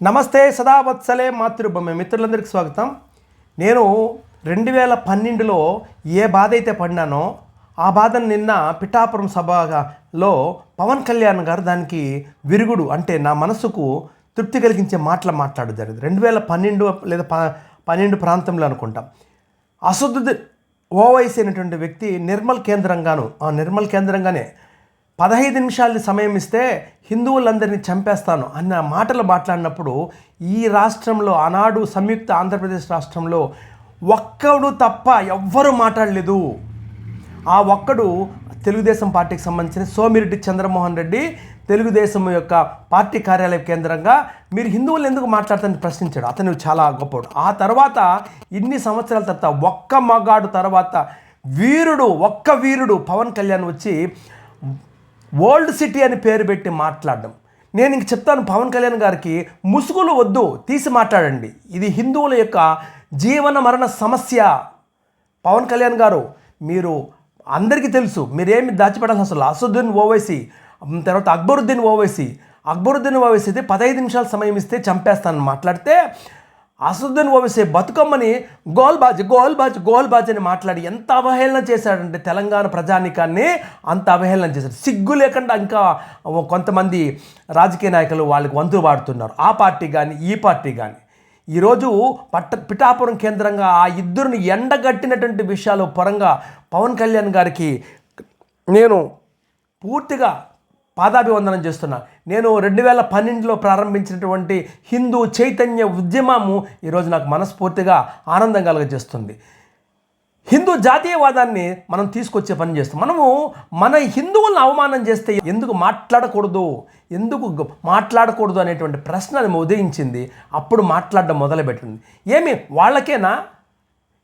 నమస్తే సదావత్సలే మాతృభూమి మిత్రులందరికీ స్వాగతం. నేను 2012లో ఏ బాధ అయితే పడినానో ఆ బాధను నిన్న పిఠాపురం సభలో పవన్ కళ్యాణ్ గారు దానికి విరుగుడు అంటే నా మనసుకు తృప్తి కలిగించే మాట్లాడడం జరిగింది. 2012 లేదా 12 ప్రాంతంలో అనుకుంటాం. అసదుద్దీన్ ఓవైసీ అనేటువంటి వ్యక్తి నిర్మల్ కేంద్రంగానే 15 నిమిషాల సమయం ఇస్తే హిందువులందరినీ చంపేస్తాను అన్న మాటలు మాట్లాడినప్పుడు ఈ రాష్ట్రంలో ఆనాడు సంయుక్త ఆంధ్రప్రదేశ్ రాష్ట్రంలో ఒక్కడు తప్ప ఎవ్వరూ మాట్లాడలేదు. ఆ ఒక్కడు తెలుగుదేశం పార్టీకి సంబంధించిన సోమిరెడ్డి చంద్రమోహన్ రెడ్డి తెలుగుదేశం యొక్క పార్టీ కార్యాలయ కేంద్రంగా మీరు హిందువులు ఎందుకు మాట్లాడతారని ప్రశ్నించాడు. అతను చాలా గొప్పవాడు. ఆ తర్వాత ఇన్ని సంవత్సరాల తర్వాత ఒక్క మగాడు తర్వాత ఒక్క వీరుడు పవన్ కళ్యాణ్ వచ్చి ఓల్డ్ సిటీ అని పేరు పెట్టి మాట్లాడడం. నేను ఇంక చెప్తాను పవన్ కళ్యాణ్ గారికి, ముసుగులు వద్దు, తీసి మాట్లాడండి. ఇది హిందువుల యొక్క జీవన మరణ సమస్య. పవన్ కళ్యాణ్ గారు, మీరు అందరికీ తెలుసు, మీరేమి దాచిపెట్టాల్సిన అసలు అసదుద్దీన్ ఓవైసీ తర్వాత అక్బరుద్దీన్ ఓవైసీ అయితే 15 నిమిషాల సమయం ఇస్తే చంపేస్తానని మాట్లాడితే అసదుద్దీన్ ఓవైసీ బతుకమ్మని గోల్బాజ్ అని మాట్లాడి ఎంత అవహేళన చేశాడంటే తెలంగాణ ప్రజానికాన్ని అంత అవహేళన చేశాడు. సిగ్గు లేకుండా ఇంకా కొంతమంది రాజకీయ నాయకులు వాళ్ళకి వంతులు వాడుతున్నారు. ఆ పార్టీ కానీ ఈ పార్టీ కానీ ఈరోజు పిఠాపురం కేంద్రంగా ఆ ఇద్దరిని ఎండగట్టినటువంటి విషయాలు పరంగా పవన్ కళ్యాణ్ గారికి నేను పూర్తిగా పాదాభివందనం చేస్తున్నా. నేను 2012లో ప్రారంభించినటువంటి హిందూ చైతన్య ఉద్యమము ఈరోజు నాకు మనస్ఫూర్తిగా ఆనందం కలుగజేస్తుంది. హిందూ జాతీయవాదాన్ని మనం తీసుకొచ్చే పని చేస్తాం. మనము మన హిందువులను అవమానం చేస్తే ఎందుకు మాట్లాడకూడదు అనేటువంటి ప్రశ్న ఉదయించింది. అప్పుడు మాట్లాడడం మొదలుపెట్టింది. ఏమి వాళ్ళకేనా,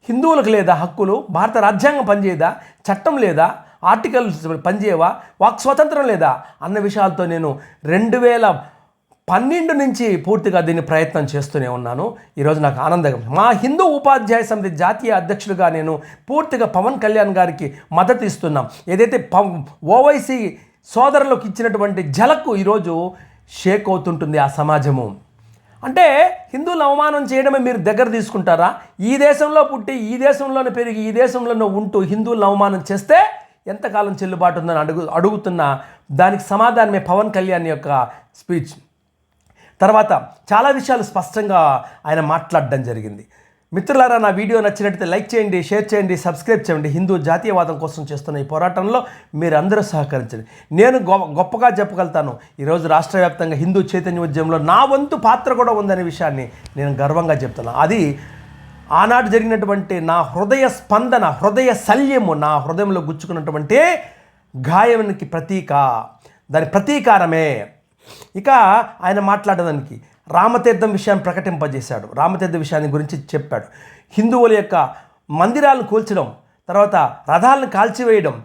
హిందువులకు లేదా హక్కులు? భారత రాజ్యాంగం పనిచేయదా? చట్టం లేదా? ఆర్టికల్స్ పనిచేయవా? వాక్ స్వతంత్రం లేదా అన్న విషయాలతో నేను 2012 నుంచి పూర్తిగా దీన్ని ప్రయత్నం చేస్తూనే ఉన్నాను. ఈరోజు నాకు ఆనందంగా, మా హిందూ ఉపాధ్యాయ సమితి జాతీయ అధ్యక్షుడిగా నేను పూర్తిగా పవన్ కళ్యాణ్ గారికి మద్దతు ఇస్తున్నాం. ఏదైతే ఓవైసీ సోదరులకు ఇచ్చినటువంటి ఝలక్కు ఈరోజు షేక్ అవుతుంటుంది ఆ సమాజము. అంటే హిందువులను అవమానం చేయడమే మీరు దగ్గర తీసుకుంటారా? ఈ దేశంలో పుట్టి, ఈ దేశంలోనే పెరిగి, ఈ దేశంలోనే ఉంటూ హిందువులను అవమానం చేస్తే ఎంతకాలం చెల్లుబాటు ఉందని అడుగుతున్న దానికి సమాధానమే పవన్ కళ్యాణ్ యొక్క స్పీచ్. తర్వాత చాలా విషయాలు స్పష్టంగా ఆయన మాట్లాడడం జరిగింది. మిత్రులారా, నా వీడియో నచ్చినట్లయితే లైక్ చేయండి, షేర్ చేయండి, సబ్స్క్రైబ్ చేయండి. హిందూ జాతీయవాదం కోసం చేస్తున్న ఈ పోరాటంలో మీరందరూ సహకరించండి. నేను గొప్పగా చెప్పగలుగుతాను, ఈరోజు రాష్ట్ర వ్యాప్తంగా హిందూ చైతన్య ఉద్యమంలో నా వంతు పాత్ర కూడా ఉందనే విషయాన్ని నేను గర్వంగా చెప్తున్నాను. అది ఆనాడు జరిగినటువంటి నా హృదయ స్పందన, హృదయ శల్యము, నా హృదయంలో గుచ్చుకున్నటువంటి గాయానికి ప్రతీక, దాని ప్రతీకారమే. ఇక ఆయన మాట్లాడడానికి రామతీర్థం విషయాన్ని ప్రకటింపజేశాడు. రామతీర్థ విషయాన్ని గురించి చెప్పాడు. హిందువుల యొక్క మందిరాలను కూల్చడం, తర్వాత రథాలను కాల్చివేయడం,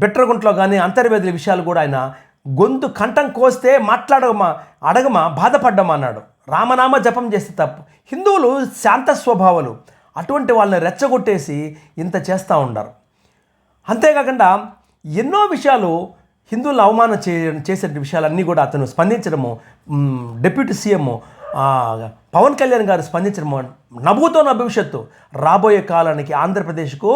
బిట్రగుంట్లో కానీ అంతర్వేదుల విషయాలు కూడా ఆయన గొంతు కంఠం కోస్తే అడగమా బాధపడ్డమా అన్నాడు. రామనామ జపం చేస్తే తప్పు. హిందువులు శాంత స్వభావాలు, అటువంటి వాళ్ళని రెచ్చగొట్టేసి ఇంత చేస్తూ ఉంటారు. అంతేకాకుండా ఎన్నో విషయాలు హిందువులను అవమానం చేసే విషయాలన్నీ కూడా అతను స్పందించడము, డిప్యూటీ సీఎం పవన్ కళ్యాణ్ గారు స్పందించడము నభూతో నా భవిష్యత్తు. రాబోయే కాలానికి ఆంధ్రప్రదేశ్కు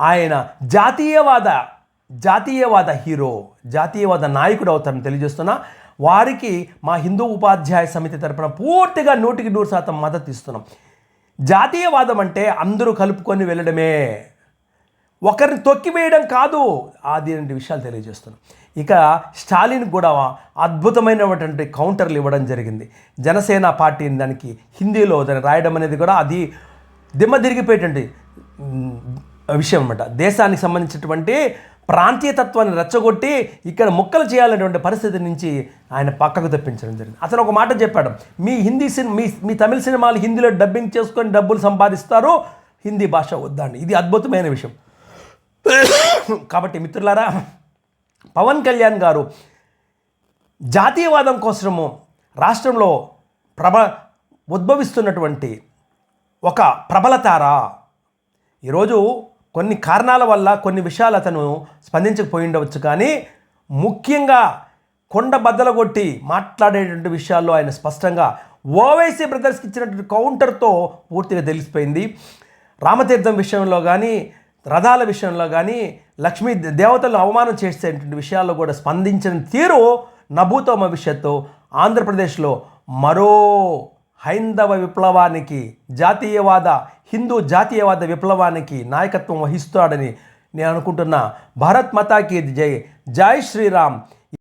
ఆయన జాతీయవాద హీరో, జాతీయవాద నాయకుడు అవుతారని తెలియజేస్తున్నా. వారికి మా హిందూ ఉపాధ్యాయ సమితి తరపున పూర్తిగా 100% మద్దతు ఇస్తున్నాం. జాతీయవాదం అంటే అందరూ కలుపుకొని వెళ్ళడమే, ఒకరిని తొక్కివేయడం కాదు. అది విషయాలు తెలియజేస్తున్నాం. ఇక స్టాలిన్ కూడా అద్భుతమైనటువంటి కౌంటర్లు ఇవ్వడం జరిగింది. జనసేన పార్టీ దానికి హిందీలో దాన్ని రాయడం అనేది కూడా అది దిమ్మ తిరిగిపోయేటువంటి విషయం అన్నమాట. దేశానికి సంబంధించినటువంటి ప్రాంతీయతత్వాన్ని రెచ్చగొట్టి ఇక్కడ ముక్కలు చేయాలనేటువంటి పరిస్థితి నుంచి ఆయన పక్కకు తెప్పించడం జరిగింది. అతను ఒక మాట చెప్పాడు, మీ తమిళ సినిమాలు హిందీలో డబ్బింగ్ చేసుకొని డబ్బులు సంపాదిస్తారు, హిందీ భాష వద్దండి. ఇది అద్భుతమైన విషయం. కాబట్టి మిత్రులారా, పవన్ కళ్యాణ్ గారు జాతీయవాదం కోసము రాష్ట్రంలో ఉద్భవిస్తున్నటువంటి ఒక ప్రబలతార. ఈరోజు కొన్ని కారణాల వల్ల కొన్ని విషయాలు అతను స్పందించకపోయి ఉండవచ్చు, కానీ ముఖ్యంగా కొండ బద్దలు కొట్టి మాట్లాడేటువంటి విషయాల్లో ఆయన స్పష్టంగా ఓవైసీ బ్రదర్స్కి ఇచ్చినటువంటి కౌంటర్తో పూర్తిగా తెలిసిపోయింది. రామతీర్థం విషయంలో కానీ, రథాల విషయంలో కానీ, లక్ష్మీ దేవతలను అవమానం చేసేటువంటి విషయాల్లో కూడా స్పందించిన తీరు నభూతో భవిష్యత్తు. ఆంధ్రప్రదేశ్లో మరో హైందవ విప్లవానికి, హిందూ జాతీయవాద విప్లవానికి నాయకత్వం వహిస్తాడని నేను అనుకుంటున్నా. భారత్ మాతాకి జై, జై శ్రీరామ్.